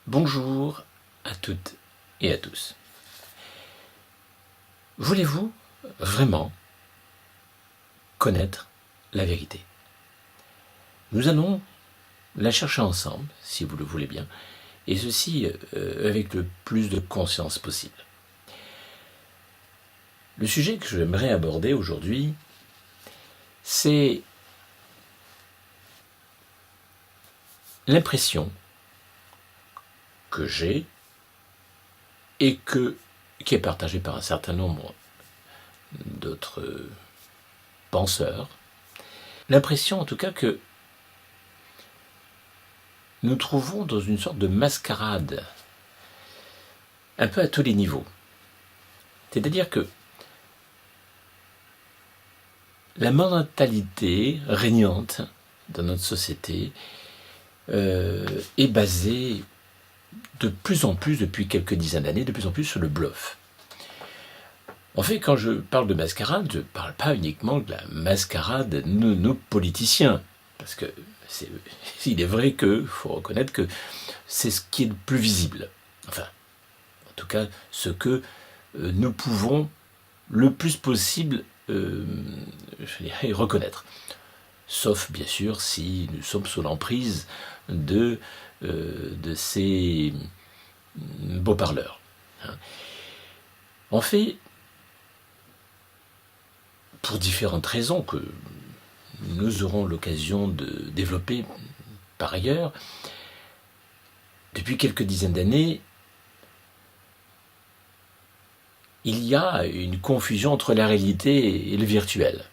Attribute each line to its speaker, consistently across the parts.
Speaker 1: Bonjour à toutes et à tous. Voulez-vous vraiment connaître la vérité? Nous allons la chercher ensemble, si vous le voulez bien, et ceci avec le plus de conscience possible. Le sujet que j'aimerais aborder aujourd'hui, c'est l'impression que j'ai et qui est partagée par un certain nombre d'autres penseurs, l'impression en tout cas que nous trouvons dans une sorte de mascarade, un peu à tous les niveaux. C'est-à-dire que la mentalité régnante dans notre société est basée de plus en plus, depuis quelques dizaines d'années, de plus en plus sur le bluff. En fait, quand je parle de mascarade, je ne parle pas uniquement de la mascarade de nos politiciens, parce que il est vrai qu'il faut reconnaître que c'est ce qui est le plus visible. Enfin, en tout cas, ce que nous pouvons le plus possible reconnaître. Sauf, bien sûr, si nous sommes sous l'emprise de ces beaux parleurs. En fait, pour différentes raisons que nous aurons l'occasion de développer par ailleurs, depuis quelques dizaines d'années, il y a une confusion entre la réalité et le virtuel.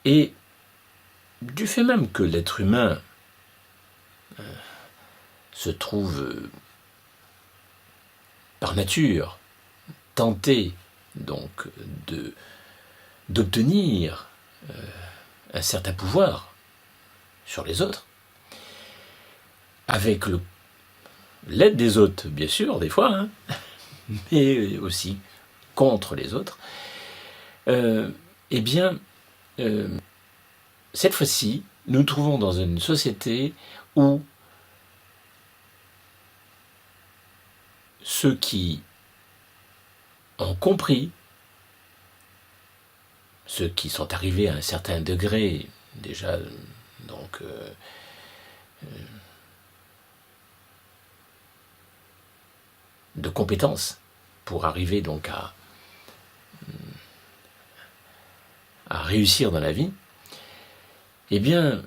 Speaker 1: Et du fait même que l'être humain se trouve par nature tenté donc d'obtenir un certain pouvoir sur les autres, avec l'aide des autres, bien sûr, des fois, mais aussi contre les autres, eh bien, cette fois-ci, nous nous trouvons dans une société où ceux qui ont compris, ceux qui sont arrivés à un certain degré, déjà, donc, de compétences pour arriver donc à réussir dans la vie, eh bien,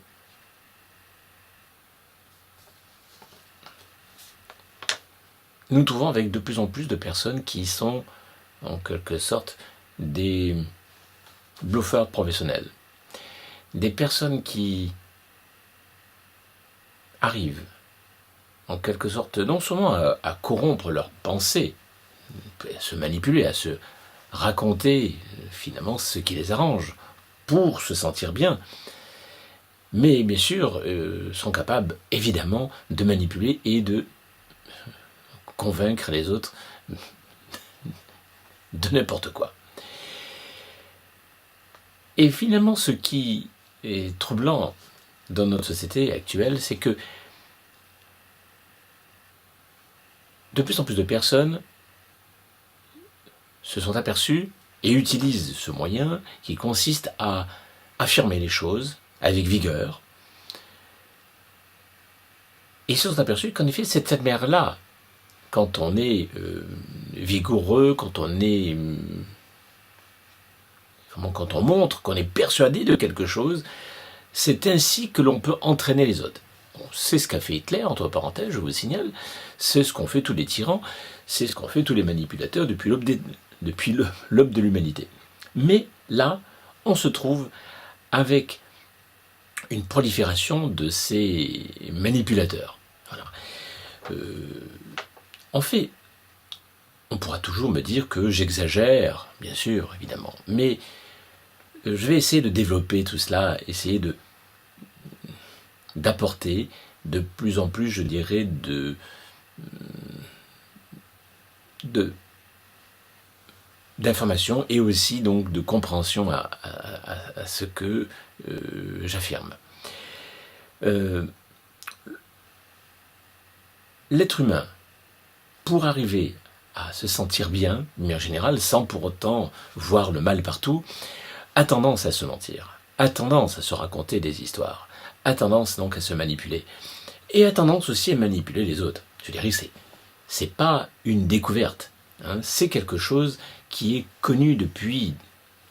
Speaker 1: nous nous trouvons avec de plus en plus de personnes qui sont en quelque sorte des bluffeurs professionnels. Des personnes qui arrivent en quelque sorte non seulement à corrompre leurs pensées, à se manipuler, à se raconter finalement ce qui les arrange pour se sentir bien, mais bien sûr sont capables évidemment de manipuler et de convaincre les autres de n'importe quoi. Et finalement, ce qui est troublant dans notre société actuelle, c'est que de plus en plus de personnes se sont aperçues et utilisent ce moyen qui consiste à affirmer les choses avec vigueur, et se sont aperçues qu'en effet, cette manière-là, quand on est vigoureux, quand on montre qu'on est persuadé de quelque chose, c'est ainsi que l'on peut entraîner les autres. Bon, c'est ce qu'a fait Hitler, entre parenthèses, je vous le signale, c'est ce qu'ont fait tous les tyrans, c'est ce qu'ont fait tous les manipulateurs depuis l'aube de l'humanité. Mais là, on se trouve avec une prolifération de ces manipulateurs. Voilà. En fait, on pourra toujours me dire que j'exagère, bien sûr, évidemment, mais je vais essayer de développer tout cela, essayer d'apporter de plus en plus, je dirais, d'informations et aussi donc de compréhension à ce que j'affirme. l'être humain, pour arriver à se sentir bien, de manière générale, sans pour autant voir le mal partout, a tendance à se mentir, a tendance à se raconter des histoires, a tendance donc à se manipuler, et a tendance aussi à manipuler les autres. Je dirais que c'est pas une découverte, hein, c'est quelque chose qui est connu depuis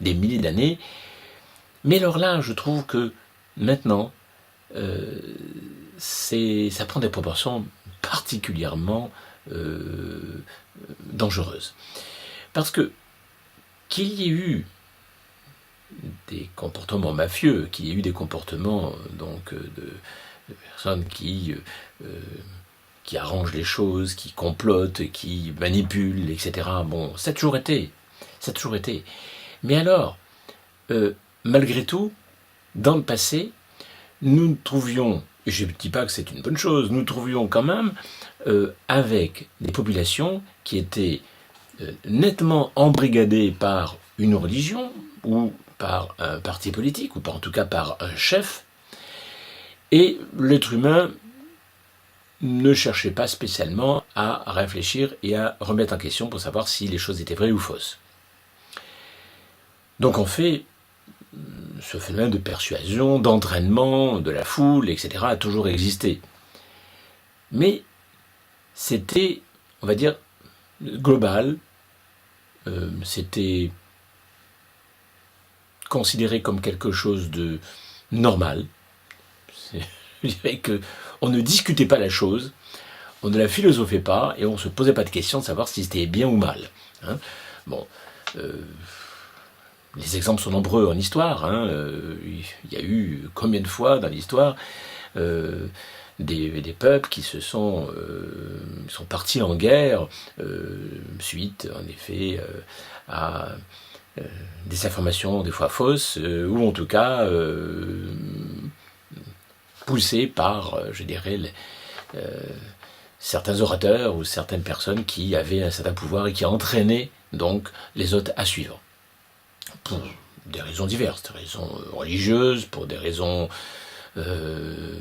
Speaker 1: des milliers d'années, mais alors là, je trouve que maintenant, ça prend des proportions particulièrement dangereuses. Parce que qu'il y ait eu des comportements mafieux, qu'il y ait eu des comportements donc de personnes qui arrangent les choses, qui complotent, qui manipulent, etc. Bon, ça a toujours été. Ça a toujours été. Mais alors, malgré tout, dans le passé, nous trouvions, et je ne dis pas que c'est une bonne chose, nous trouvions quand même avec des populations qui étaient nettement embrigadées par une religion, ou par un parti politique, ou en tout cas par un chef, et l'être humain ne cherchait pas spécialement à réfléchir et à remettre en question pour savoir si les choses étaient vraies ou fausses. Donc en fait, ce phénomène de persuasion, d'entraînement, de la foule, etc. a toujours existé. Mais c'était, on va dire, global, c'était considéré comme quelque chose de normal. Je dirais qu'on ne discutait pas la chose, on ne la philosophait pas, et on ne se posait pas de question de savoir si c'était bien ou mal. Hein. Bon, les exemples sont nombreux en histoire. Hein. Il y a eu combien de fois dans l'histoire des peuples qui sont partis en guerre suite, en effet, à des informations des fois fausses, ou en tout cas poussés par, je dirais, certains orateurs ou certaines personnes qui avaient un certain pouvoir et qui entraînaient donc les autres à suivre. Pour des raisons diverses, des raisons religieuses, pour des raisons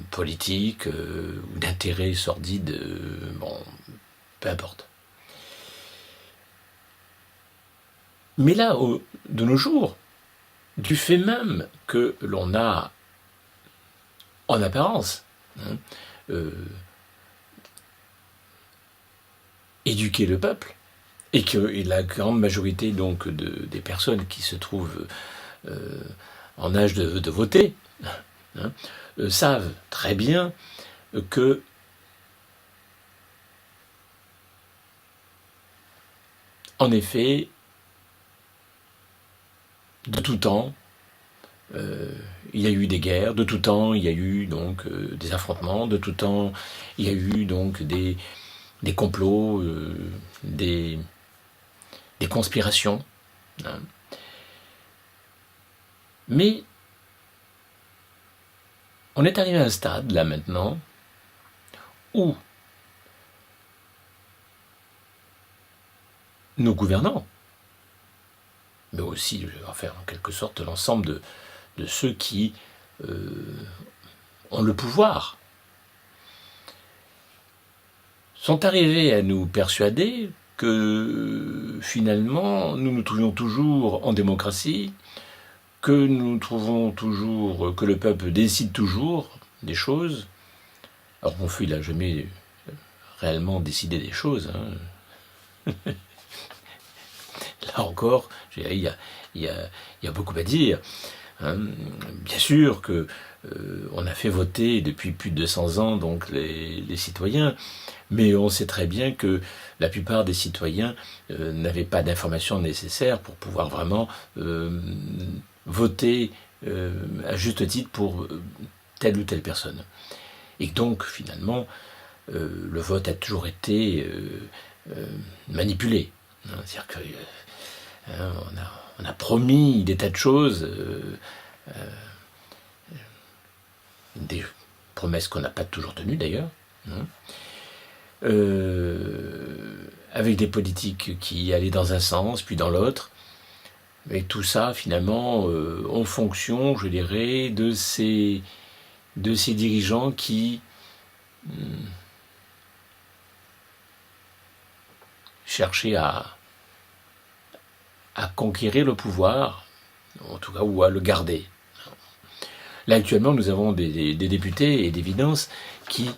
Speaker 1: politiques ou d'intérêts sordides, bon, peu importe. Mais là, de nos jours, du fait même que l'on a, en apparence, éduqué le peuple, et que la grande majorité donc des personnes qui se trouvent en âge de voter savent très bien que en effet, de tout temps, il y a eu des guerres, de tout temps il y a eu donc des affrontements, de tout temps il y a eu donc des complots, des conspirations. Hein. Mais on est arrivé à un stade, là maintenant, où nos gouvernants, mais aussi, enfin, en quelque sorte, l'ensemble de ceux qui ont le pouvoir, sont arrivés à nous persuader que finalement nous nous trouvions toujours en démocratie, que nous trouvons toujours, que le peuple décide toujours des choses. Alors mon fils n'a jamais réellement décidé des choses. Hein. Là encore, il y a beaucoup à dire. Hein. Bien sûr que on a fait voter depuis plus de 200 ans donc les citoyens, mais on sait très bien que la plupart des citoyens n'avaient pas d'informations nécessaires pour pouvoir vraiment voter à juste titre pour telle ou telle personne. Et donc finalement, le vote a toujours été manipulé. Hein, c'est-à-dire que on a promis des tas de choses, des promesses qu'on n'a pas toujours tenues d'ailleurs, hein, avec des politiques qui allaient dans un sens puis dans l'autre, et tout ça finalement en fonction, je dirais, de ces dirigeants qui chercher à conquérir le pouvoir, en tout cas, ou à le garder. Là, actuellement, nous avons des députés et d'évidence qui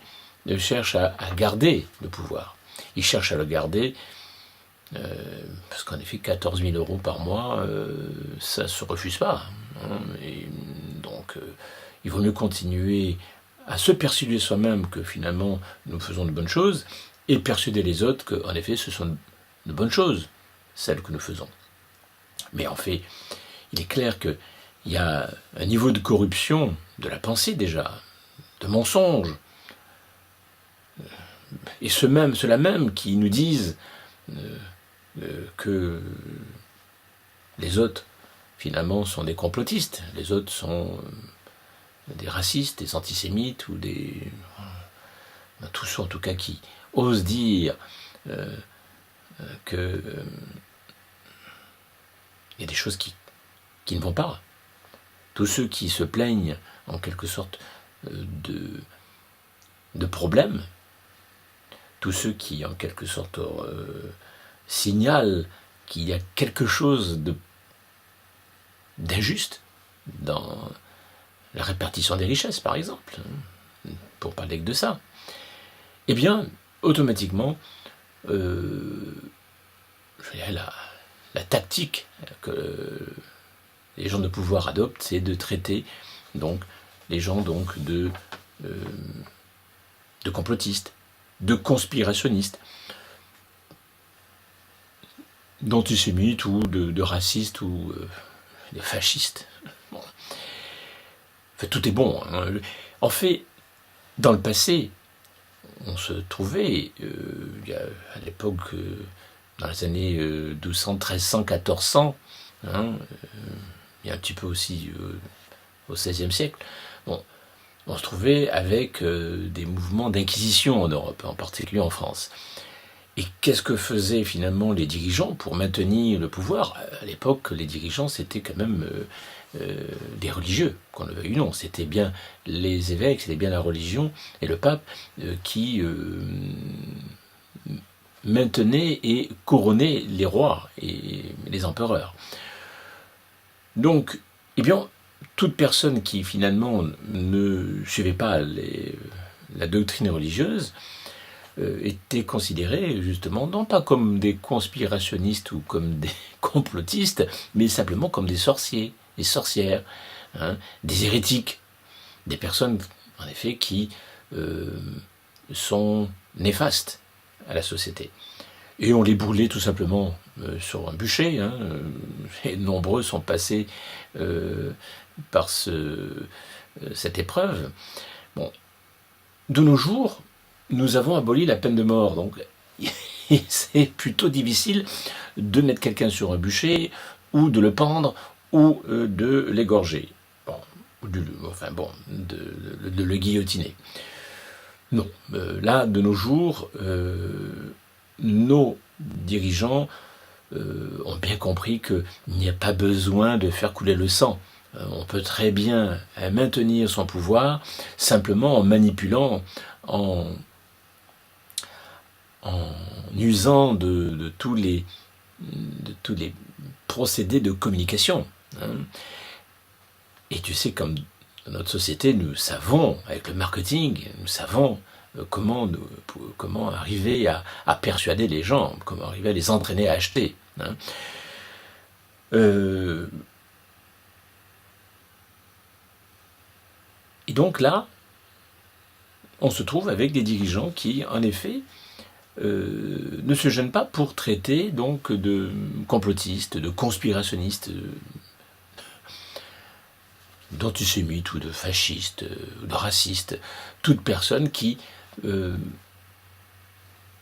Speaker 1: cherchent à garder le pouvoir. Ils cherchent à le garder parce qu'en effet, 14 000 euros par mois, ça ne se refuse pas. Et donc, il vaut mieux continuer à se persuader soi-même que finalement, nous faisons de bonnes choses et persuader les autres qu'en effet, ce sont de bonnes choses, celles que nous faisons. Mais en fait, il est clair qu'il y a un niveau de corruption de la pensée déjà, de mensonges, et ceux-là même qui nous disent que les autres, finalement, sont des complotistes, les autres sont des racistes, des antisémites, ou tous ceux en tout cas qui osent dire que il y a des choses qui ne vont pas. Tous ceux qui se plaignent en quelque sorte de problèmes, tous ceux qui en quelque sorte signalent qu'il y a quelque chose d'injuste dans la répartition des richesses, par exemple, pour parler que de ça, eh bien, automatiquement, la tactique que les gens de pouvoir adoptent, c'est de traiter donc les gens donc de complotistes, de conspirationnistes, d'antisémites ou de racistes ou de fascistes. Bon. En fait, tout est bon. Hein. En fait, dans le passé, on se trouvait, à l'époque, dans les années 1200, 1300, 1400, hein, et un petit peu aussi au XVIe siècle, bon, on se trouvait avec des mouvements d'inquisition en Europe, en particulier en France. Et qu'est-ce que faisaient finalement les dirigeants pour maintenir le pouvoir ? À l'époque, les dirigeants, c'était quand même des religieux, qu'on le veuille ou non. C'était bien les évêques, c'était bien la religion et le pape qui maintenaient et couronnaient les rois et les empereurs. Donc, eh bien, toute personne qui finalement ne suivait pas la doctrine religieuse étaient considérés justement non pas comme des conspirationnistes ou comme des complotistes, mais simplement comme des sorciers, des sorcières, hein, des hérétiques, des personnes en effet qui sont néfastes à la société. Et on les brûlait tout simplement sur un bûcher, hein, et nombreux sont passés par cette épreuve. Bon, de nos jours, nous avons aboli la peine de mort, donc c'est plutôt difficile de mettre quelqu'un sur un bûcher, ou de le pendre, ou de l'égorger, bon, de le guillotiner. Non, là, de nos jours, nos dirigeants ont bien compris qu'il n'y a pas besoin de faire couler le sang. On peut très bien maintenir son pouvoir simplement en manipulant, en usant de tous les procédés de communication. Hein. Et tu sais, comme dans notre société, nous savons, avec le marketing, nous savons comment arriver à persuader les gens, comment arriver à les entraîner à acheter. Hein. Et donc là, on se trouve avec des dirigeants qui, en effet, ne se gênent pas pour traiter donc de complotistes, de conspirationnistes, d'antisémites ou de fascistes, de racistes, toute personne qui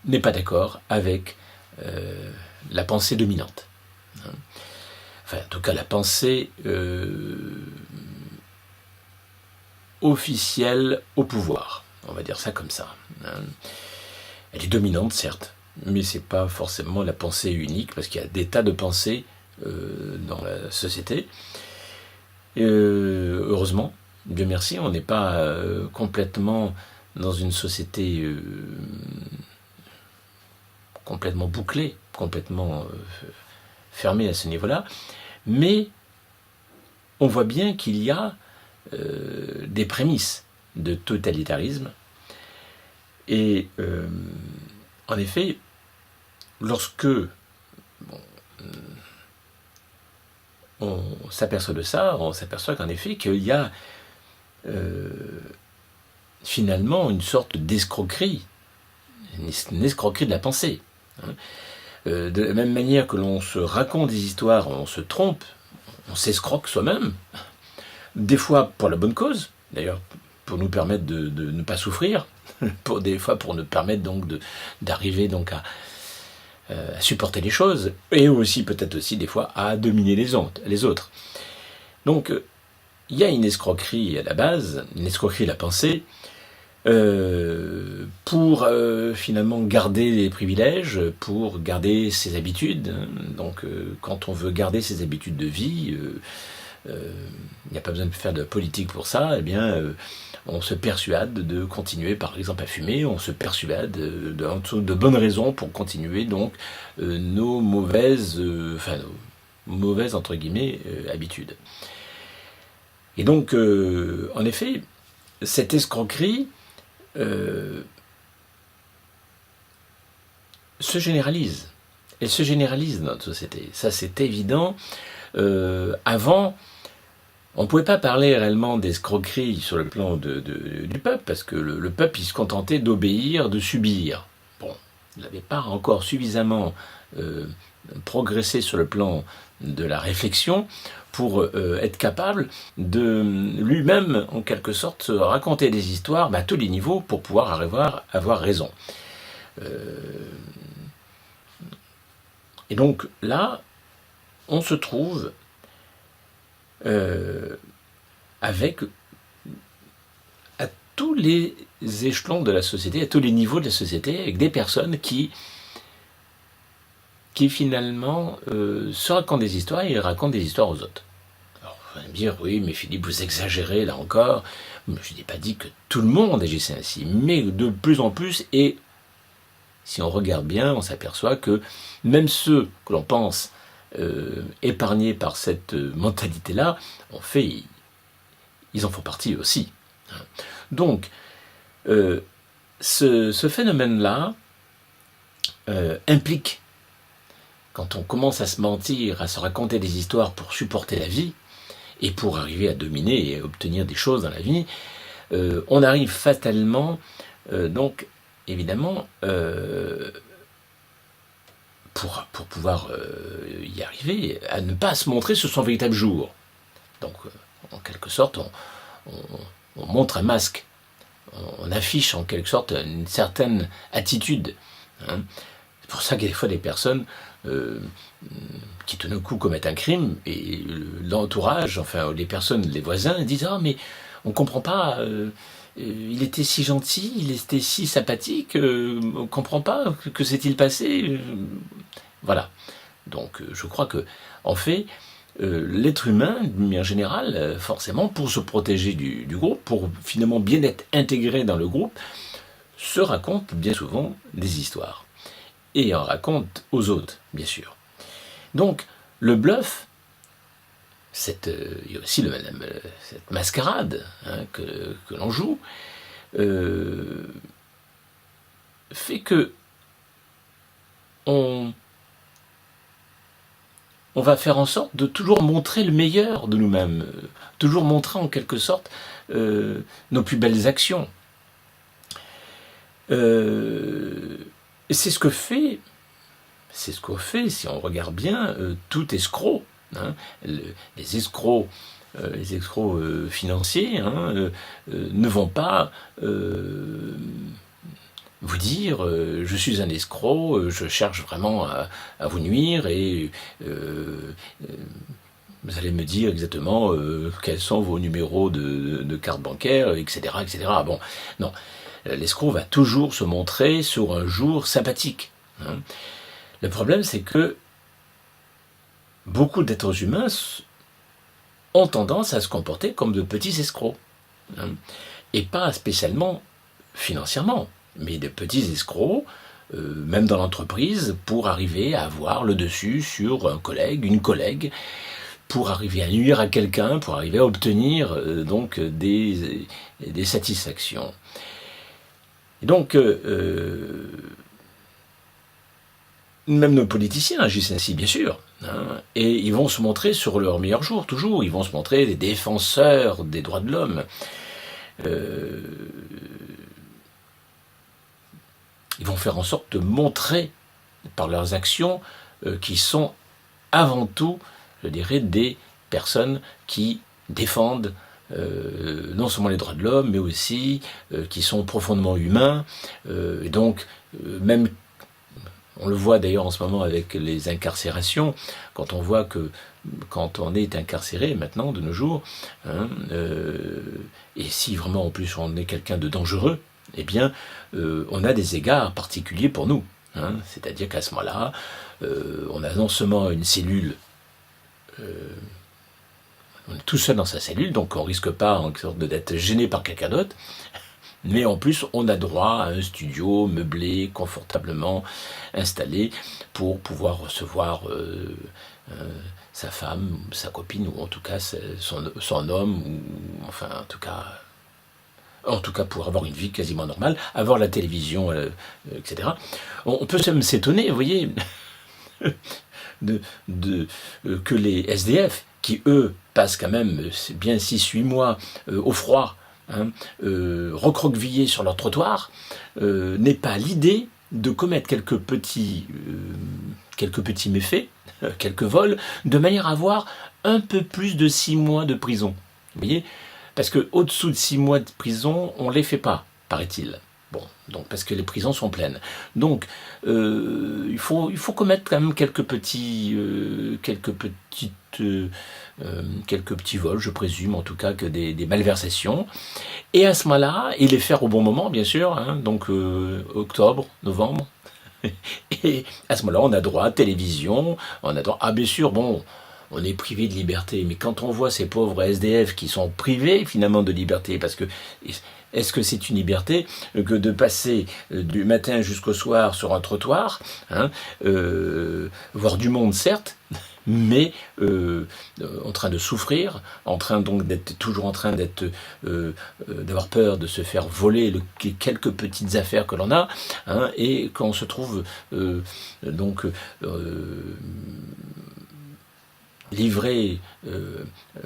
Speaker 1: n'est pas d'accord avec la pensée dominante. Hein. Enfin, en tout cas, la pensée officielle au pouvoir. On va dire ça comme ça. Hein. Elle est dominante, certes, mais ce n'est pas forcément la pensée unique, parce qu'il y a des tas de pensées dans la société. Heureusement, Dieu merci, on n'est pas complètement dans une société complètement bouclé, complètement fermé à ce niveau-là, mais on voit bien qu'il y a des prémices de totalitarisme. Et en effet, lorsque on s'aperçoit de ça, on s'aperçoit qu'en effet qu'il y a finalement une sorte d'escroquerie, une escroquerie de la pensée. De la même manière que l'on se raconte des histoires, on se trompe, on s'escroque soi-même, des fois pour la bonne cause, d'ailleurs pour nous permettre de ne pas souffrir, des fois pour nous permettre donc d'arriver donc à supporter les choses, et aussi peut-être aussi des fois à dominer les autres. Donc il y a une escroquerie à la base, une escroquerie de la pensée, pour finalement garder les privilèges, pour garder ses habitudes. Donc quand on veut garder ses habitudes de vie, il n'y a pas besoin de faire de politique pour ça, eh bien on se persuade de continuer par exemple à fumer, on se persuade de bonnes raisons pour continuer donc nos mauvaises entre guillemets habitudes. Et donc en effet cette escroquerie se généralise. Elle se généralise dans notre société. Ça, c'est évident. Avant, on ne pouvait pas parler réellement d'escroquerie sur le plan du peuple, parce que le peuple, il se contentait d'obéir, de subir. Bon, il n'avait pas encore suffisamment progressé sur le plan de la réflexion pour être capable de lui-même, en quelque sorte, se raconter des histoires à tous les niveaux pour pouvoir avoir raison. Et donc là, on se trouve avec, à tous les échelons de la société, à tous les niveaux de la société, avec des personnes qui finalement se racontent des histoires et racontent des histoires aux autres. Alors, vous allez me dire, oui, mais Philippe, vous exagérez là encore. Je n'ai pas dit que tout le monde agissait ainsi, mais de plus en plus, et si on regarde bien, on s'aperçoit que même ceux que l'on pense épargnés par cette mentalité-là, en fait, ils en font partie aussi. Donc, ce phénomène-là implique, quand on commence à se mentir, à se raconter des histoires pour supporter la vie, et pour arriver à dominer et à obtenir des choses dans la vie, on arrive fatalement, donc, évidemment, pour pouvoir y arriver, à ne pas se montrer sur son véritable jour. Donc, en quelque sorte, on montre un masque, on affiche en quelque sorte une certaine attitude. C'est pour ça qu'il y a des fois des personnes qui tout d'un coup commettent un crime, et l'entourage, enfin les personnes, les voisins, disent « Ah, mais on ne comprend pas, il était si gentil, il était si sympathique, on ne comprend pas, que s'est-il passé ?» Voilà. Donc je crois que, en fait, l'être humain, d'une manière générale, forcément, pour se protéger du groupe, pour finalement bien être intégré dans le groupe, se raconte bien souvent des histoires. Et en raconte aux autres, bien sûr. Donc, le bluff, il y a aussi cette mascarade que l'on joue, fait que on va faire en sorte de toujours montrer le meilleur de nous-mêmes, toujours montrer en quelque sorte nos plus belles actions. Et c'est ce que fait, si on regarde bien, tout escroc. Les escrocs financiers ne vont pas vous dire je suis un escroc, je cherche vraiment à vous nuire, et vous allez me dire exactement quels sont vos numéros de carte bancaire, etc., etc. Bon, non. L'escroc va toujours se montrer sur un jour sympathique. Le problème, c'est que beaucoup d'êtres humains ont tendance à se comporter comme de petits escrocs. Et pas spécialement financièrement, mais de petits escrocs même dans l'entreprise, pour arriver à avoir le dessus sur un collègue, une collègue, pour arriver à nuire à quelqu'un, pour arriver à obtenir donc des satisfactions. Et donc, même nos politiciens agissent ainsi, bien sûr. Hein, et ils vont se montrer sur leur meilleur jour, toujours. Ils vont se montrer des défenseurs des droits de l'homme. Ils vont faire en sorte de montrer, par leurs actions, qu'ils sont avant tout, je dirais, des personnes qui défendent non seulement les droits de l'homme, mais aussi qui sont profondément humains. Et donc, même on le voit d'ailleurs en ce moment avec les incarcérations, quand on voit que quand on est incarcéré maintenant, de nos jours, hein, et si vraiment en plus on est quelqu'un de dangereux, eh bien on a des égards particuliers pour nous. Hein, c'est-à-dire qu'à ce moment-là, on a non seulement une cellule, on est tout seul dans sa cellule, donc on ne risque pas en sorte d'être gêné par quelqu'un d'autre, mais en plus, on a droit à un studio meublé, confortablement installé, pour pouvoir recevoir sa femme, sa copine, ou en tout cas son homme, ou enfin en tout cas pour avoir une vie quasiment normale, avoir la télévision, etc. On peut même s'étonner, vous voyez, que les SDF, qui eux passent quand même bien 6-8 mois au froid, hein, recroquevillés sur leur trottoir, n'aient pas l'idée de commettre quelques petits méfaits, quelques vols, de manière à avoir un peu plus de 6 mois de prison. Vous voyez ? Parce qu'au-dessous de 6 mois de prison, on ne les fait pas, paraît-il. Bon, donc parce que les prisons sont pleines. Donc, il faut commettre quand même quelques petits vols, je présume, en tout cas que des malversations. Et à ce moment-là, et les faire au bon moment, bien sûr, hein, donc octobre, novembre. Et à ce moment-là, on a droit à télévision, on a droit. Ah, bien sûr, bon. On est privé de liberté, mais quand on voit ces pauvres SDF qui sont privés finalement de liberté, parce que est-ce que c'est une liberté que de passer du matin jusqu'au soir sur un trottoir, hein, voir du monde certes, mais en train de souffrir, en train donc d'être toujours en train d'avoir peur de se faire voler les quelques petites affaires que l'on a, hein, et quand on se trouve livré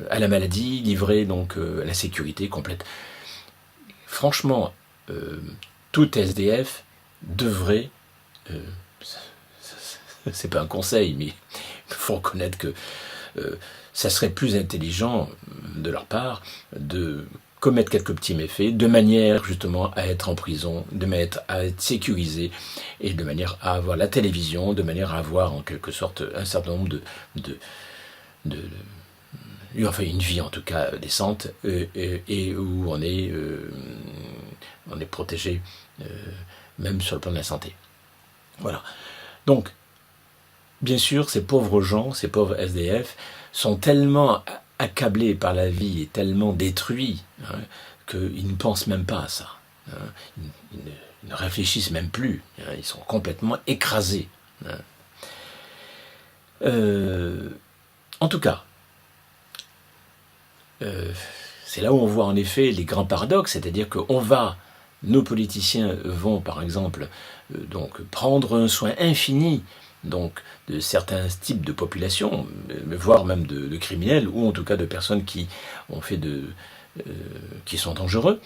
Speaker 1: à la maladie, livré donc à la sécurité complète. Franchement, tout SDF devrait, c'est pas un conseil, mais il faut reconnaître que ça serait plus intelligent de leur part de commettre quelques petits méfaits, de manière justement à être en prison, de manière à être sécurisé, et de manière à avoir la télévision, de manière à avoir en quelque sorte un certain nombre enfin une vie en tout cas décente, et où on est protégé même sur le plan de la santé. Voilà. Donc, bien sûr, ces pauvres gens, ces pauvres SDF, sont tellement accablés par la vie et tellement détruits, hein, qu'ils ne pensent même pas à ça. Hein. Ils ne réfléchissent même plus. Hein. Ils sont complètement écrasés. Hein. En tout cas, c'est là où on voit en effet les grands paradoxes, c'est-à-dire que nos politiciens vont par exemple donc prendre un soin infini donc de certains types de populations, voire même de criminels, ou en tout cas de personnes qui ont fait qui sont dangereux,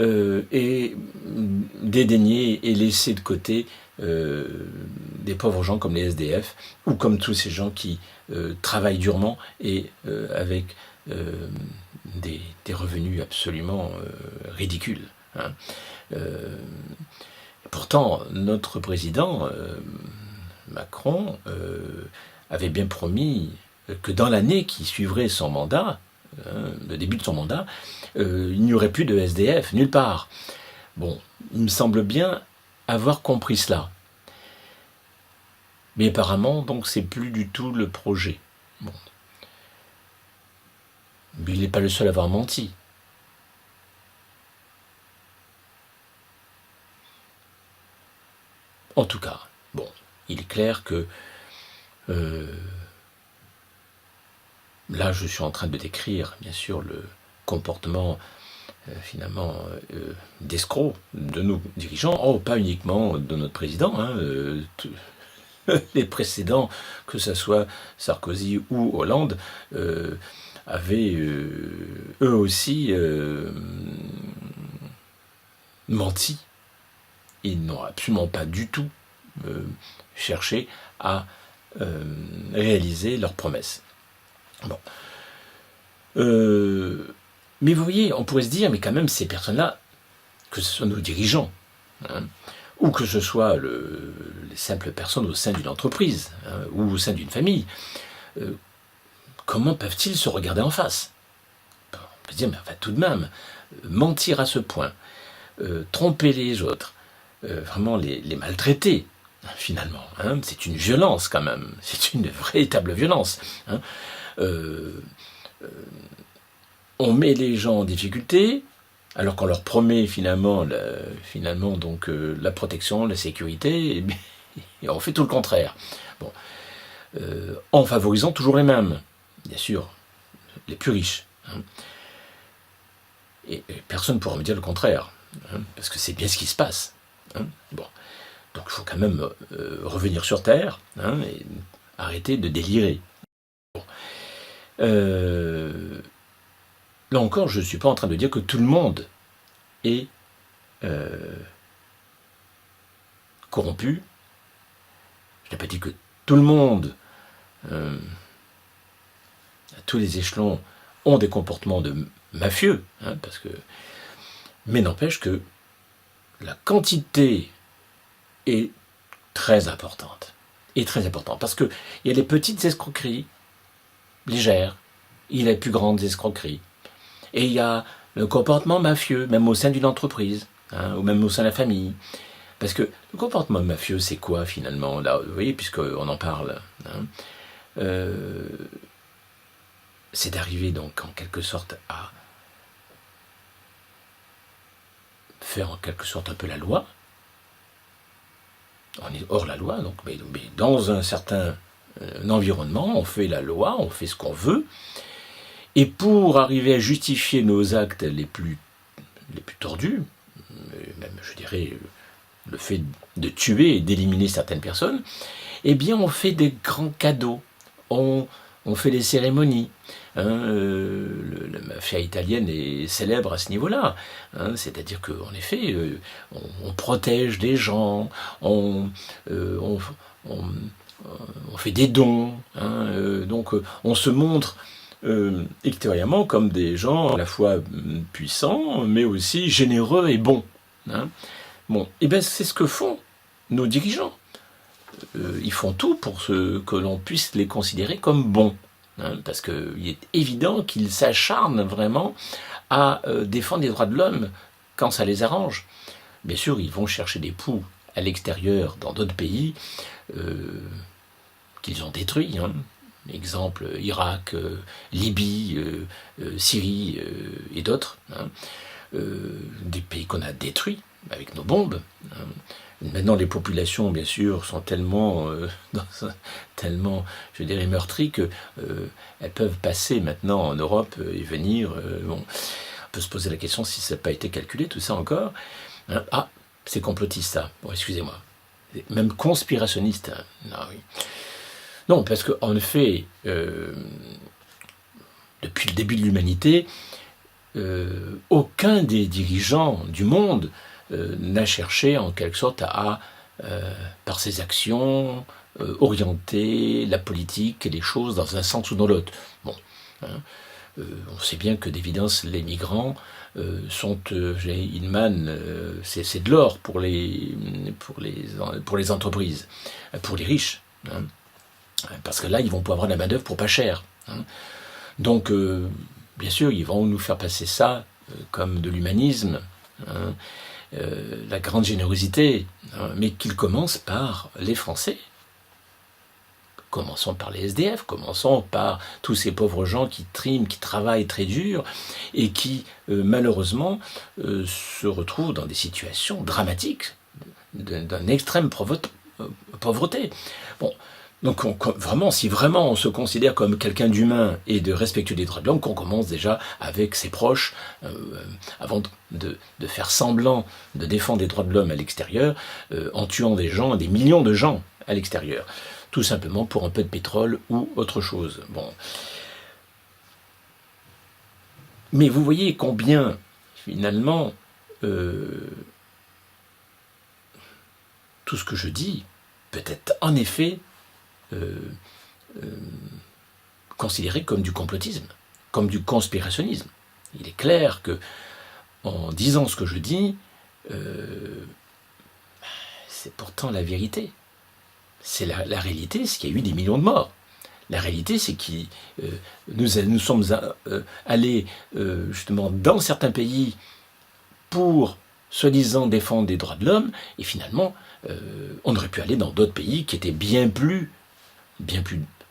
Speaker 1: et dédaigner et laisser de côté des pauvres gens comme les SDF, ou comme tous ces gens qui travaillent durement et avec des revenus absolument ridicules. Hein. Pourtant, notre président Macron avait bien promis que dans l'année qui suivrait son mandat, le début de son mandat, il n'y aurait plus de SDF nulle part. Bon, il me semble bien avoir compris cela. Mais apparemment, donc, c'est plus du tout le projet. Bon. Mais il n'est pas le seul à avoir menti. En tout cas, bon, il est clair que là, je suis en train de décrire, bien sûr, le comportement finalement d'escrocs de nos dirigeants, pas uniquement de notre président, les précédents, que ce soit Sarkozy ou Hollande, avaient eux aussi menti. Ils n'ont absolument pas du tout cherché à réaliser leurs promesses. Bon. Mais vous voyez, on pourrait se dire, mais quand même, ces personnes-là, que ce soit nos dirigeants, ou que ce soit les simples personnes au sein d'une entreprise, ou au sein d'une famille, comment peuvent-ils se regarder en face? On peut se dire, mais enfin, tout de même, mentir à ce point, tromper les autres, vraiment les maltraiter, finalement, c'est une violence quand même, c'est une véritable violence. On met les gens en difficulté, alors qu'on leur promet finalement donc, la protection, la sécurité, et on fait tout le contraire. Bon. En favorisant toujours les mêmes, bien sûr, les plus riches. Et personne ne pourra me dire le contraire, parce que c'est bien ce qui se passe. Bon. Donc il faut quand même revenir sur Terre, et arrêter de délirer. Bon. Là encore, je ne suis pas en train de dire que tout le monde est corrompu. Je n'ai pas dit que tout le monde, à tous les échelons, ont des comportements de mafieux, mais n'empêche que la quantité est très importante. Parce qu'il y a les petites escroqueries légères, il y a les plus grandes escroqueries. Et il y a le comportement mafieux, même au sein d'une entreprise, ou même au sein de la famille. Parce que le comportement mafieux, c'est quoi finalement? Là, vous voyez, puisqu'on en parle, c'est d'arriver donc en quelque sorte à faire en quelque sorte un peu la loi. On est hors la loi, donc, mais dans un certain environnement, on fait la loi, on fait ce qu'on veut. Et pour arriver à justifier nos actes les plus tordus, même je dirais le fait de tuer et d'éliminer certaines personnes, eh bien on fait des grands cadeaux, on fait des cérémonies. La mafia italienne est célèbre à ce niveau-là, c'est-à-dire qu'en effet, on protège des gens, on fait des dons, donc on se montre extérieurement comme des gens à la fois puissants, mais aussi généreux et bons. Bon, et bien c'est ce que font nos dirigeants. Ils font tout pour que l'on puisse les considérer comme bons. Parce qu'il est évident qu'ils s'acharnent vraiment à défendre les droits de l'homme quand ça les arrange. Bien sûr, ils vont chercher des poux à l'extérieur, dans d'autres pays, qu'ils ont détruits. Exemple, Irak, Libye, Syrie et d'autres. Des pays qu'on a détruits avec nos bombes. Maintenant, les populations, bien sûr, sont tellement, je dirais, meurtries qu'elles peuvent passer maintenant en Europe et venir. On peut se poser la question si ça n'a pas été calculé, tout ça encore. C'est complotiste, ça. Bon, excusez-moi. Même conspirationniste. Oui. Non, parce qu'en effet, depuis le début de l'humanité, aucun des dirigeants du monde n'a cherché en quelque sorte à, par ses actions, orienter la politique et les choses dans un sens ou dans l'autre. Bon, on sait bien que d'évidence les migrants sont, Hillman, c'est de l'or pour les entreprises, pour les riches, parce que là ils vont pouvoir avoir de la main d'œuvre pour pas cher. Donc bien sûr ils vont nous faire passer ça comme de l'humanisme. La grande générosité, mais qu'il commence par les Français. Commençons par les SDF, commençons par tous ces pauvres gens qui triment, qui travaillent très dur et qui, malheureusement, se retrouvent dans des situations dramatiques, d'une extrême pauvreté. Bon, donc vraiment, si vraiment on se considère comme quelqu'un d'humain et de respectueux des droits de l'homme, qu'on commence déjà avec ses proches, avant de faire semblant de défendre les droits de l'homme à l'extérieur, en tuant des gens, des millions de gens à l'extérieur, tout simplement pour un peu de pétrole ou autre chose. Bon. Mais vous voyez combien, finalement, tout ce que je dis peut être en effet considéré comme du complotisme, comme du conspirationnisme. Il est clair que, en disant ce que je dis, c'est pourtant la vérité. C'est la réalité, c'est qu'il y a eu des millions de morts. La réalité, c'est que nous sommes allés justement dans certains pays pour, soi-disant, défendre des droits de l'homme, et finalement, on aurait pu aller dans d'autres pays qui étaient bien plus,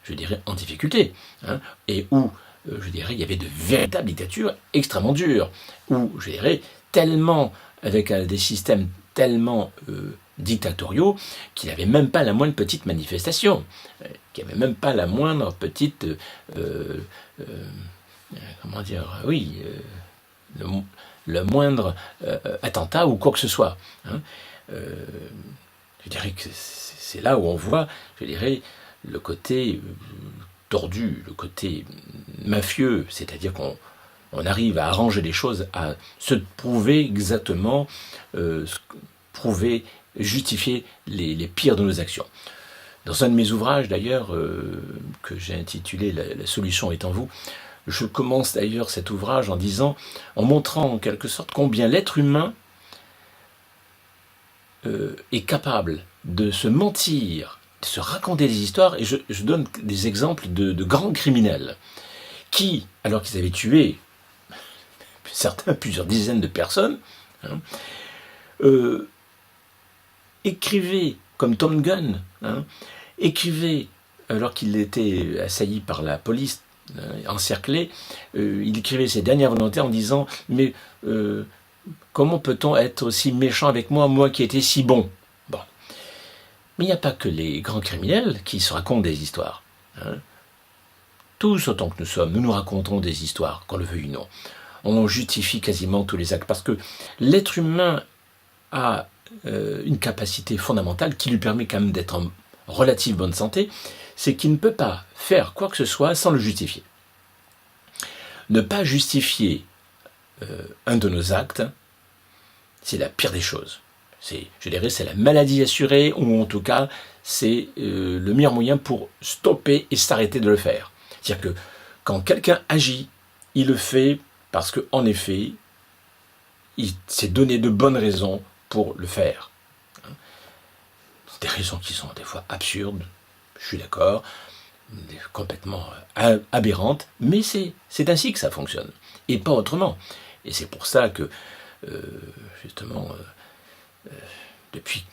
Speaker 1: je dirais, en difficulté, hein, et où, je dirais, il y avait de véritables dictatures extrêmement dures, où, je dirais, tellement, avec des systèmes tellement dictatoriaux, qu'il n'y avait même pas la moindre petite manifestation, qu'il n'y avait même pas la moindre petite, comment dire, oui, le moindre attentat ou quoi que ce soit. Hein. Je dirais que c'est là où on voit, je dirais, le côté tordu, le côté mafieux, c'est-à-dire qu'on arrive à arranger les choses, à se prouver exactement, justifier les pires de nos actions. Dans un de mes ouvrages, d'ailleurs, que j'ai intitulé La solution est en vous, je commence d'ailleurs cet ouvrage en montrant en quelque sorte combien l'être humain est capable de se mentir, de se raconter des histoires, et je donne des exemples de grands criminels qui, alors qu'ils avaient tué certains plusieurs dizaines de personnes, hein, écrivaient comme Tom Gunn, hein, écrivait alors qu'il était assailli par la police, encerclé, il écrivait ses dernières volontés en disant « Mais comment peut-on être aussi méchant avec moi, moi qui étais si bon ?» Bon. Mais il n'y a pas que les grands criminels qui se racontent des histoires. Hein. Tous autant que nous sommes, nous nous racontons des histoires, qu'on le veuille ou non. On justifie quasiment tous les actes, parce que l'être humain a une capacité fondamentale qui lui permet quand même d'être en relative bonne santé, c'est qu'il ne peut pas faire quoi que ce soit sans le justifier. Ne pas justifier un de nos actes, c'est la pire des choses. Je dirais, c'est la maladie assurée, ou en tout cas, c'est le meilleur moyen pour stopper et s'arrêter de le faire. C'est-à-dire que quand quelqu'un agit, il le fait parce qu'en effet, il s'est donné de bonnes raisons pour le faire. Des raisons qui sont des fois absurdes, je suis d'accord, complètement aberrantes, mais c'est ainsi que ça fonctionne, et pas autrement. Et c'est pour ça que, justement, depuis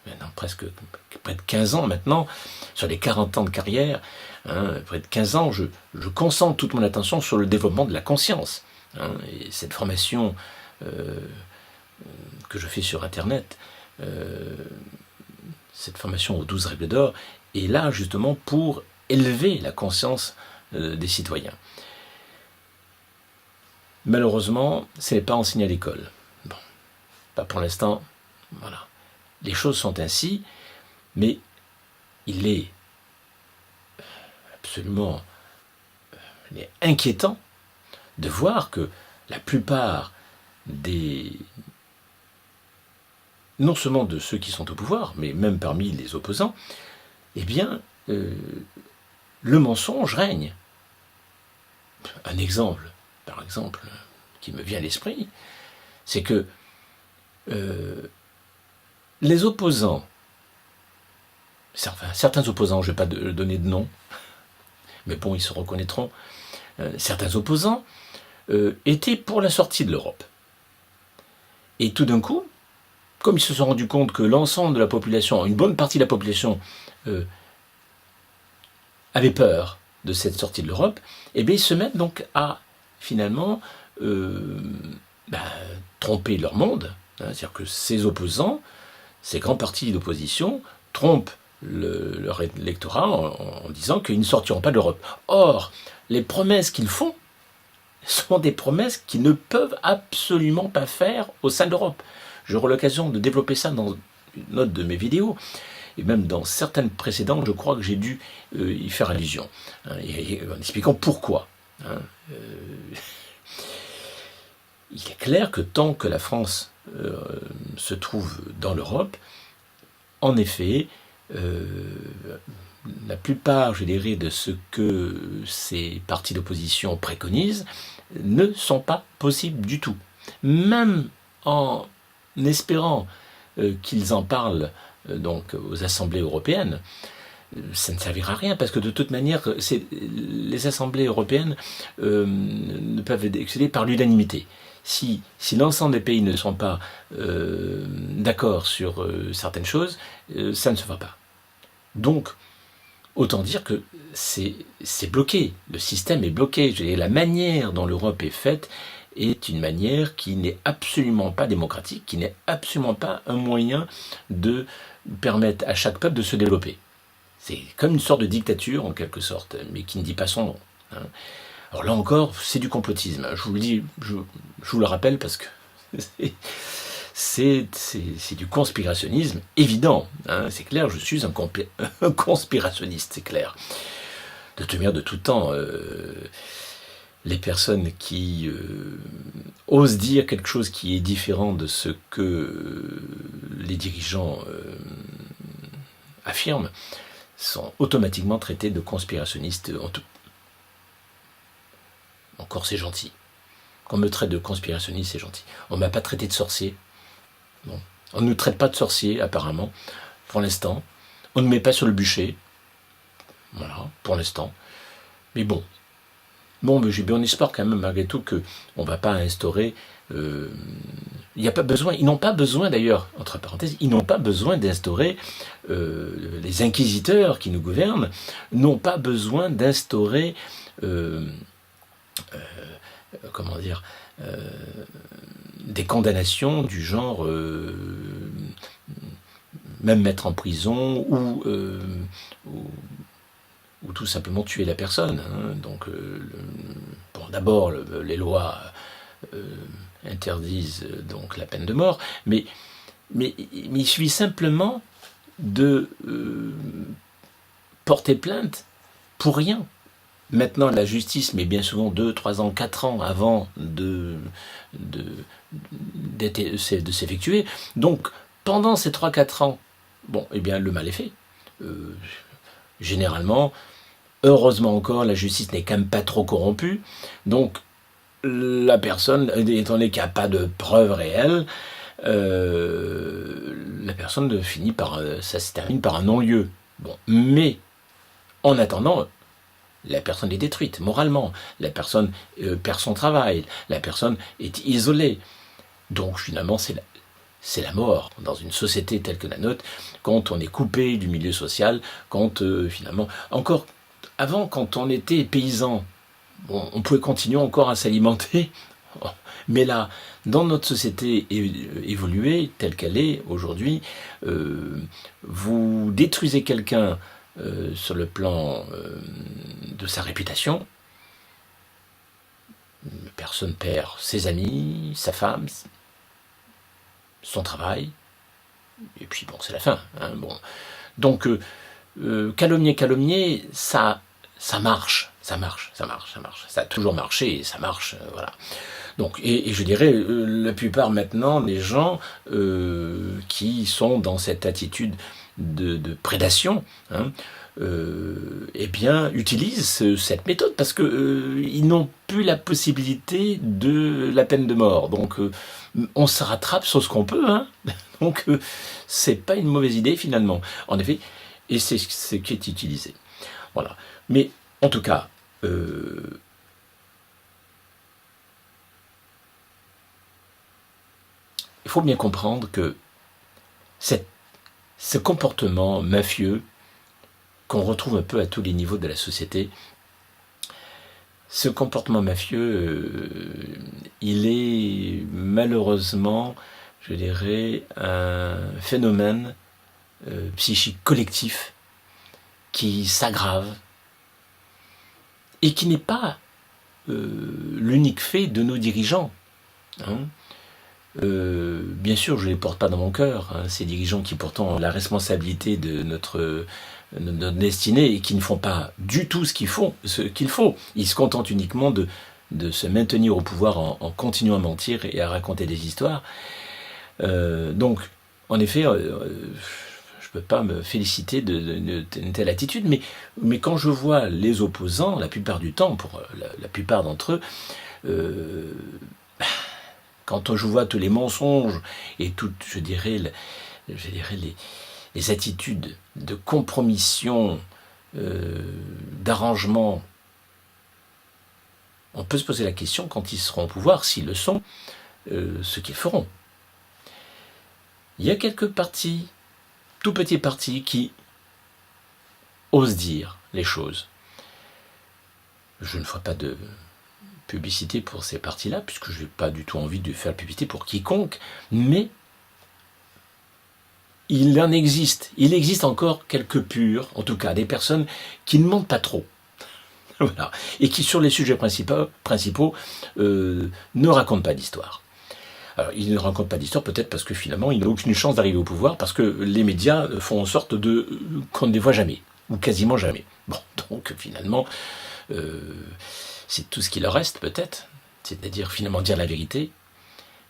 Speaker 1: maintenant presque près de 15 ans maintenant, sur les 40 ans de carrière, près de 15 ans, je concentre toute mon attention sur le développement de la conscience. Et cette formation que je fais sur Internet, cette formation aux 12 règles d'or, est là justement pour élever la conscience des citoyens. Malheureusement, ce n'est pas enseigné à l'école. Bon, pas pour l'instant, voilà. Les choses sont ainsi, mais il est absolument inquiétant de voir que la plupart non seulement de ceux qui sont au pouvoir, mais même parmi les opposants, eh bien, le mensonge règne. Un exemple, par exemple, qui me vient à l'esprit, c'est que les opposants, certains opposants, je ne vais pas donner de nom, mais bon, ils se reconnaîtront, certains opposants étaient pour la sortie de l'Europe. Et tout d'un coup, comme ils se sont rendus compte que l'ensemble de la population, une bonne partie de la population, avait peur de cette sortie de l'Europe, eh bien ils se mettent donc à, finalement, tromper leur monde, C'est-à-dire que ces opposants, ces grands partis d'opposition, trompent leur électorat en disant qu'ils ne sortiront pas de l'Europe. Or, les promesses qu'ils font sont des promesses qu'ils ne peuvent absolument pas faire au sein de l'Europe. J'aurai l'occasion de développer ça dans une autre de mes vidéos, et même dans certaines précédentes, je crois que j'ai dû y faire allusion, et en expliquant pourquoi. Il est clair que tant que la France se trouve dans l'Europe, en effet, la plupart, je dirais, de ce que ces partis d'opposition préconisent ne sont pas possibles du tout. Même en espérant qu'ils en parlent donc aux assemblées européennes, ça ne servira à rien, parce que de toute manière, les assemblées européennes ne peuvent excéder par l'unanimité. Si l'ensemble des pays ne sont pas d'accord sur certaines choses, ça ne se fera pas. Donc, autant dire que c'est bloqué, le système est bloqué. La manière dont l'Europe est faite est une manière qui n'est absolument pas démocratique, qui n'est absolument pas un moyen de permettre à chaque peuple de se développer. C'est comme une sorte de dictature, en quelque sorte, mais qui ne dit pas son nom. Alors là encore, c'est du complotisme. Je vous le dis, je vous le rappelle, parce que c'est du conspirationnisme évident. C'est clair, je suis un conspirationniste, c'est clair. De toute manière, de tout temps, les personnes qui osent dire quelque chose qui est différent de ce que les dirigeants affirment sont automatiquement traités de conspirationnistes. Encore, c'est gentil. Qu'on me traite de conspirationniste, c'est gentil. On ne m'a pas traité de sorcier. Bon. On ne nous traite pas de sorcier, apparemment, pour l'instant. On ne met pas sur le bûcher. Voilà, pour l'instant. Mais bon. Mais j'ai bien espoir quand même, malgré tout, qu'on ne va pas instaurer... il n'y a pas besoin, ils n'ont pas besoin d'ailleurs, entre parenthèses, ils n'ont pas besoin d'instaurer, les inquisiteurs qui nous gouvernent, n'ont pas besoin d'instaurer... comment dire, des condamnations du genre même mettre en prison ou tout simplement tuer la personne. Donc, d'abord, les lois interdisent donc la peine de mort, mais il suffit simplement de porter plainte pour rien. Maintenant, la justice met bien souvent 2, 3 ans, 4 ans avant de s'effectuer. Donc, pendant ces 3-4 ans, eh bien, le mal est fait. Généralement, heureusement encore, la justice n'est quand même pas trop corrompue. Donc, la personne, étant donné qu'il n'y a pas de preuves réelles, la personne finit par... ça se termine par un non-lieu. Mais, en attendant... la personne est détruite moralement, la personne perd son travail, la personne est isolée. Donc finalement, c'est la mort dans une société telle que la nôtre, quand on est coupé du milieu social, quand finalement... Encore avant, quand on était paysan, on pouvait continuer encore à s'alimenter, mais là, dans notre société évoluée, telle qu'elle est aujourd'hui, vous détruisez quelqu'un sur le plan de sa réputation, personne perd ses amis, sa femme, son travail, et puis c'est la fin. Donc, calomnier, ça marche, ça a toujours marché, et ça marche, voilà. Donc, et je dirais, la plupart maintenant des gens qui sont dans cette attitude de prédation, eh bien, utilisent cette méthode parce que ils n'ont plus la possibilité de la peine de mort. Donc, on se rattrape sur ce qu'on peut. Donc, c'est pas une mauvaise idée finalement. En effet, et c'est ce qui est utilisé. Voilà. Mais en tout cas, il faut bien comprendre que ce comportement mafieux qu'on retrouve un peu à tous les niveaux de la société, ce comportement mafieux, il est malheureusement, je dirais, un phénomène psychique collectif qui s'aggrave et qui n'est pas l'unique fait de nos dirigeants. Hein. Bien sûr, je ne les porte pas dans mon cœur, hein, ces dirigeants qui pourtant ont la responsabilité de notre destinée et qui ne font pas du tout ce qu'il faut. Ils se contentent uniquement de se maintenir au pouvoir en continuant à mentir et à raconter des histoires. Donc, en effet, je ne peux pas me féliciter d'une telle attitude, mais quand je vois les opposants, la plupart du temps, pour la plupart d'entre eux, quand je vois tous les mensonges et toutes, je dirais les attitudes de compromission, d'arrangement, on peut se poser la question, quand ils seront au pouvoir, s'ils le sont, ce qu'ils feront. Il y a quelques partis, tout petits partis, qui osent dire les choses. Je ne ferai pas de publicité pour ces partis-là, puisque je n'ai pas du tout envie de faire la publicité pour quiconque, mais il existe encore quelques purs, en tout cas des personnes qui ne mentent pas trop, voilà, et qui sur les sujets principaux ne racontent pas d'histoire. Alors, ils ne racontent pas d'histoire peut-être parce que finalement ils n'ont aucune chance d'arriver au pouvoir, parce que les médias font en sorte qu'on ne les voit jamais, ou quasiment jamais. Bon, donc finalement, c'est tout ce qui leur reste peut-être, c'est-à-dire finalement dire la vérité,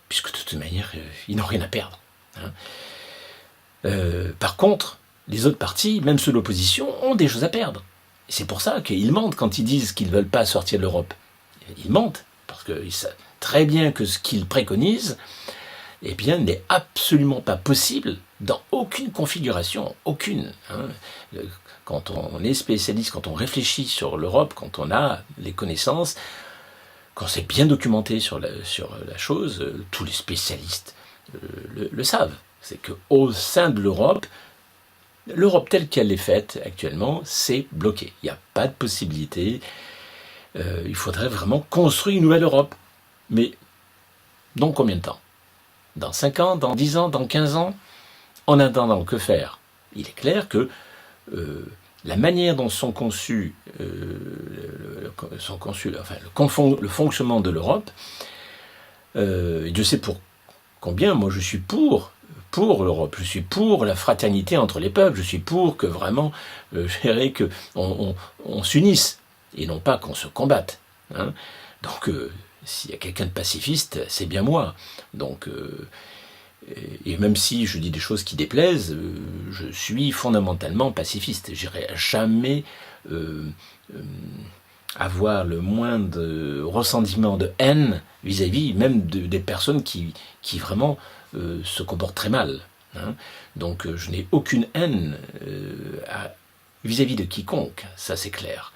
Speaker 1: puisque de toute manière, ils n'ont rien à perdre. Hein. Par contre, les autres partis, même ceux de l'opposition, ont des choses à perdre. C'est pour ça qu'ils mentent quand ils disent qu'ils ne veulent pas sortir de l'Europe. Ils mentent, parce qu'ils savent très bien que ce qu'ils préconisent, eh bien, n'est absolument pas possible dans aucune configuration, aucune. Hein. Quand on est spécialiste, quand on réfléchit sur l'Europe, quand on a les connaissances, quand c'est bien documenté sur la chose, tous les spécialistes le savent. C'est qu'au sein de l'Europe telle qu'elle est faite actuellement, c'est bloqué. Il n'y a pas de possibilité. Il faudrait vraiment construire une nouvelle Europe. Mais dans combien de temps ? Dans 5 ans, dans 10 ans, dans 15 ans ? En attendant, que faire ? Il est clair que la manière dont sont conçus, le fonctionnement de l'Europe, Dieu sait pour combien, moi je suis pour l'Europe, je suis pour la fraternité entre les peuples, je suis pour que vraiment, je dirais qu'on s'unisse, et non pas qu'on se combatte. Hein. Donc, s'il y a quelqu'un de pacifiste, c'est bien moi. Donc, et même si je dis des choses qui déplaisent, je suis fondamentalement pacifiste. Je n'irai jamais avoir le moindre ressentiment de haine vis-à-vis même des personnes qui vraiment se comportent très mal. Hein. Donc je n'ai aucune haine vis-à-vis de quiconque, ça c'est clair.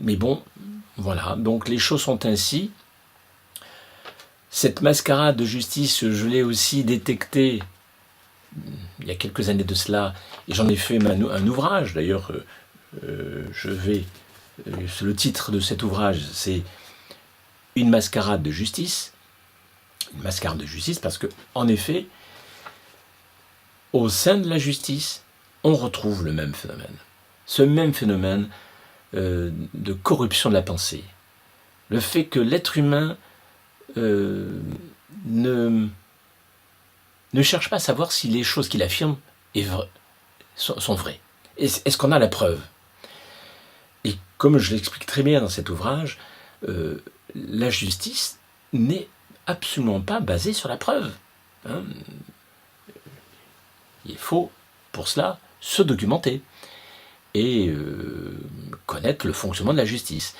Speaker 1: Mais bon, voilà, donc les choses sont ainsi. Cette mascarade de justice, je l'ai aussi détectée il y a quelques années de cela, et j'en ai fait un ouvrage, d'ailleurs, le titre de cet ouvrage, c'est « Une mascarade de justice ». Une mascarade de justice parce que, en effet, au sein de la justice, on retrouve le même phénomène. Ce même phénomène de corruption de la pensée. Le fait que l'être humain ne cherche pas à savoir si les choses qu'il affirme sont vraies. Est-ce qu'on a la preuve ? Et comme je l'explique très bien dans cet ouvrage, la justice n'est absolument pas basée sur la preuve. Hein. Il faut, pour cela, se documenter et connaître le fonctionnement de la justice.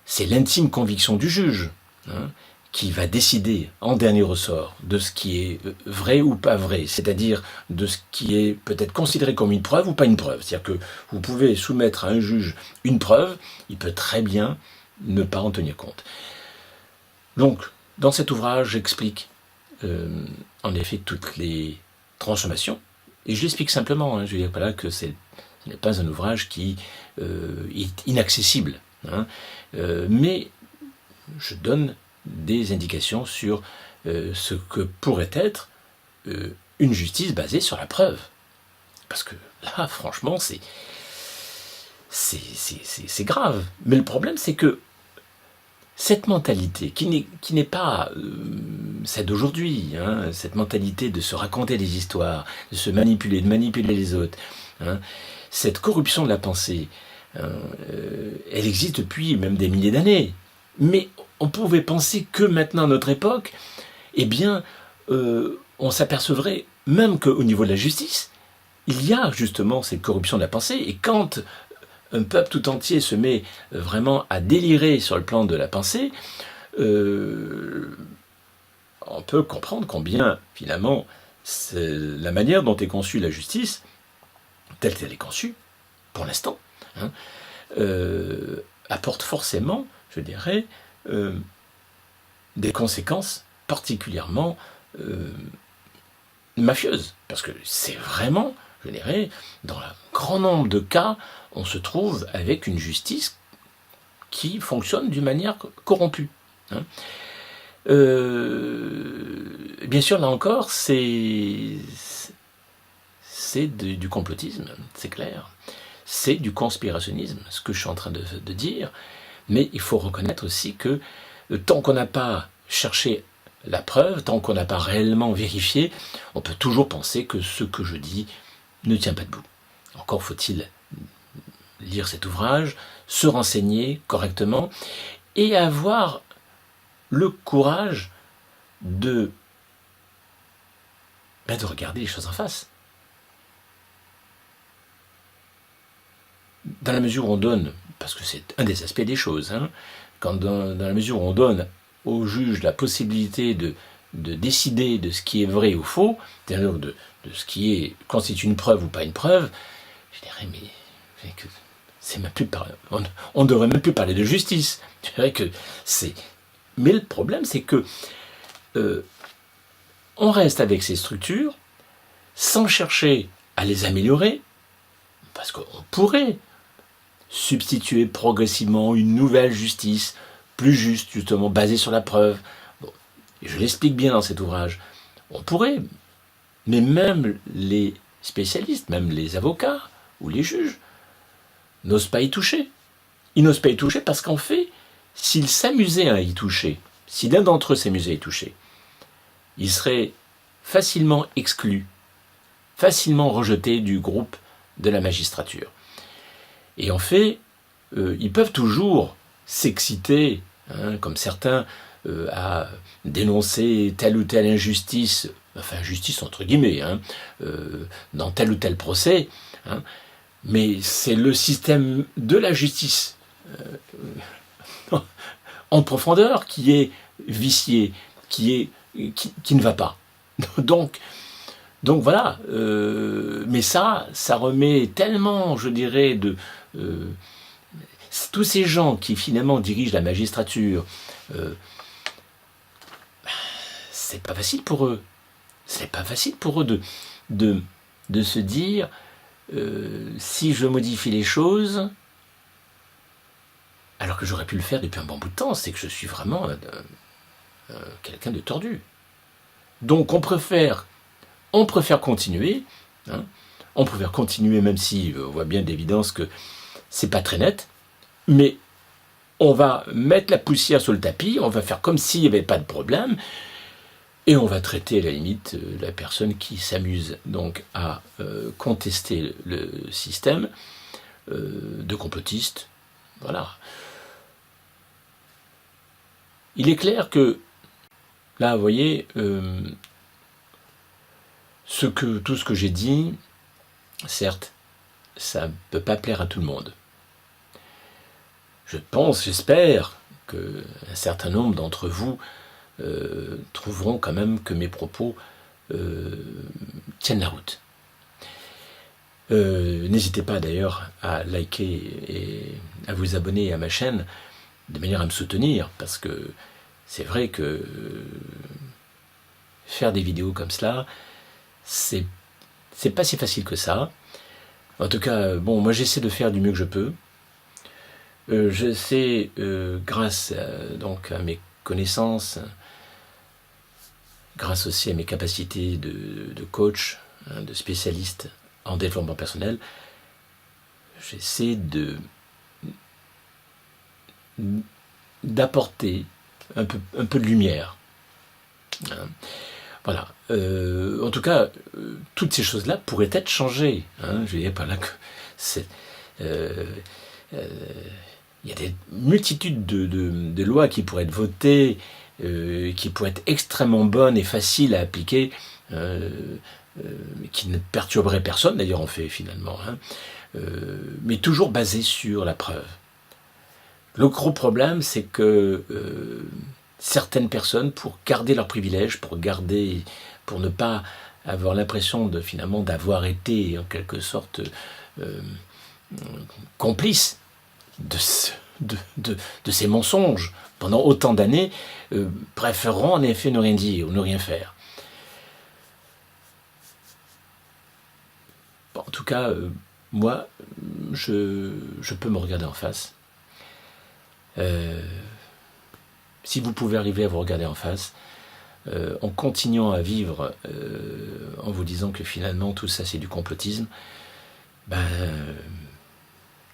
Speaker 1: C'est l'intime conviction du juge, hein, qui va décider en dernier ressort de ce qui est vrai ou pas vrai, c'est-à-dire de ce qui est peut-être considéré comme une preuve ou pas une preuve. C'est-à-dire que vous pouvez soumettre à un juge une preuve, il peut très bien ne pas en tenir compte. Donc, dans cet ouvrage, j'explique en effet toutes les transformations, et je l'explique simplement, hein, je ne dis pas là que ce n'est pas un ouvrage qui est inaccessible. hein. Mais je donne des indications sur ce que pourrait être une justice basée sur la preuve. Parce que là, franchement, c'est grave. Mais le problème, c'est que cette mentalité, qui n'est pas celle d'aujourd'hui, hein, cette mentalité de se raconter des histoires, de se manipuler, de manipuler les autres, hein, cette corruption de la pensée, elle existe depuis même des milliers d'années. Mais on pouvait penser que maintenant, à notre époque, eh bien, on s'apercevrait même qu'au niveau de la justice, il y a justement cette corruption de la pensée. Et quand un peuple tout entier se met vraiment à délirer sur le plan de la pensée, on peut comprendre combien, finalement, la manière dont est conçue la justice, telle qu'elle est conçue, pour l'instant, hein, apporte forcément, je dirais, des conséquences particulièrement mafieuses. Parce que c'est vraiment, je dirais, dans un grand nombre de cas, on se trouve avec une justice qui fonctionne d'une manière corrompue. Hein. Bien sûr, là encore, c'est du complotisme, c'est clair. C'est du conspirationnisme, ce que je suis en train de dire. Mais il faut reconnaître aussi que tant qu'on n'a pas cherché la preuve, tant qu'on n'a pas réellement vérifié, on peut toujours penser que ce que je dis ne tient pas debout. Encore faut-il lire cet ouvrage, se renseigner correctement et avoir le courage de regarder les choses en face. Dans la mesure où on donne, parce que c'est un des aspects des choses, hein, dans la mesure où on donne au juge la possibilité de décider de ce qui est vrai ou faux, c'est-à-dire de ce qui constitue une preuve ou pas une preuve, je dirais, mais c'est même plus on ne devrait même plus parler de justice. Je dirais que c'est. Mais le problème, c'est que on reste avec ces structures sans chercher à les améliorer, parce qu'on pourrait substituer progressivement une nouvelle justice, plus juste, justement, basée sur la preuve. Bon, et je l'explique bien dans cet ouvrage. On pourrait, mais même les spécialistes, même les avocats ou les juges, n'osent pas y toucher. Ils n'osent pas y toucher parce qu'en fait, s'ils s'amusaient à y toucher, si l'un d'entre eux s'amusait à y toucher, il serait facilement exclu, facilement rejeté du groupe de la magistrature. Et en fait, ils peuvent toujours s'exciter, hein, comme certains, à dénoncer telle ou telle injustice, enfin injustice entre guillemets, hein, dans tel ou tel procès, hein, mais c'est le système de la justice en profondeur qui est vicié, qui ne va pas. Donc voilà, mais ça remet tellement, je dirais, tous ces gens qui finalement dirigent la magistrature, c'est pas facile pour eux. C'est pas facile pour eux de se dire, si je modifie les choses, alors que j'aurais pu le faire depuis un bon bout de temps, c'est que je suis vraiment quelqu'un de tordu. Donc on préfère continuer, hein, on préfère continuer même si on voit bien d'évidence que c'est pas très net, mais on va mettre la poussière sur le tapis, on va faire comme s'il n'y avait pas de problème, et on va traiter à la limite la personne qui s'amuse donc à contester le système de complotiste. Voilà. Il est clair que, là, vous voyez, tout ce que j'ai dit, certes, ça ne peut pas plaire à tout le monde. J'espère qu'un certain nombre d'entre vous trouveront quand même que mes propos tiennent la route. N'hésitez pas d'ailleurs à liker et à vous abonner à ma chaîne de manière à me soutenir, parce que c'est vrai que faire des vidéos comme cela, c'est pas si facile que ça. En tout cas, bon, moi j'essaie de faire du mieux que je peux. J'essaie, grâce donc à mes connaissances, grâce aussi à mes capacités de coach, de spécialiste en développement personnel, j'essaie d'apporter un peu de lumière. Voilà. En tout cas, toutes ces choses-là pourraient être changées. Je ne dirais pas là que c'est... il y a des multitudes de lois qui pourraient être votées, qui pourraient être extrêmement bonnes et faciles à appliquer, qui ne perturberaient personne, d'ailleurs on fait finalement, mais toujours basées sur la preuve. Le gros problème, c'est que certaines personnes, pour garder leurs privilèges, pour ne pas avoir l'impression finalement d'avoir été en quelque sorte complices de ces mensonges pendant autant d'années, préféreront en effet ne rien dire ou ne rien faire. Bon, en tout cas, moi, je peux me regarder en face. Si vous pouvez arriver à vous regarder en face, en continuant à vivre, en vous disant que finalement tout ça c'est du complotisme,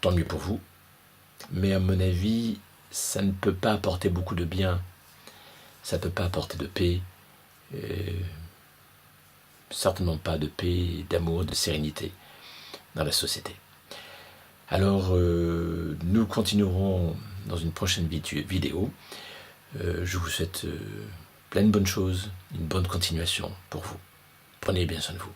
Speaker 1: tant mieux pour vous. Mais à mon avis, ça ne peut pas apporter beaucoup de bien, ça ne peut pas apporter de paix, certainement pas de paix, d'amour, de sérénité dans la société. Alors, nous continuerons dans une prochaine vidéo. Je vous souhaite plein de bonnes choses, une bonne continuation pour vous. Prenez bien soin de vous.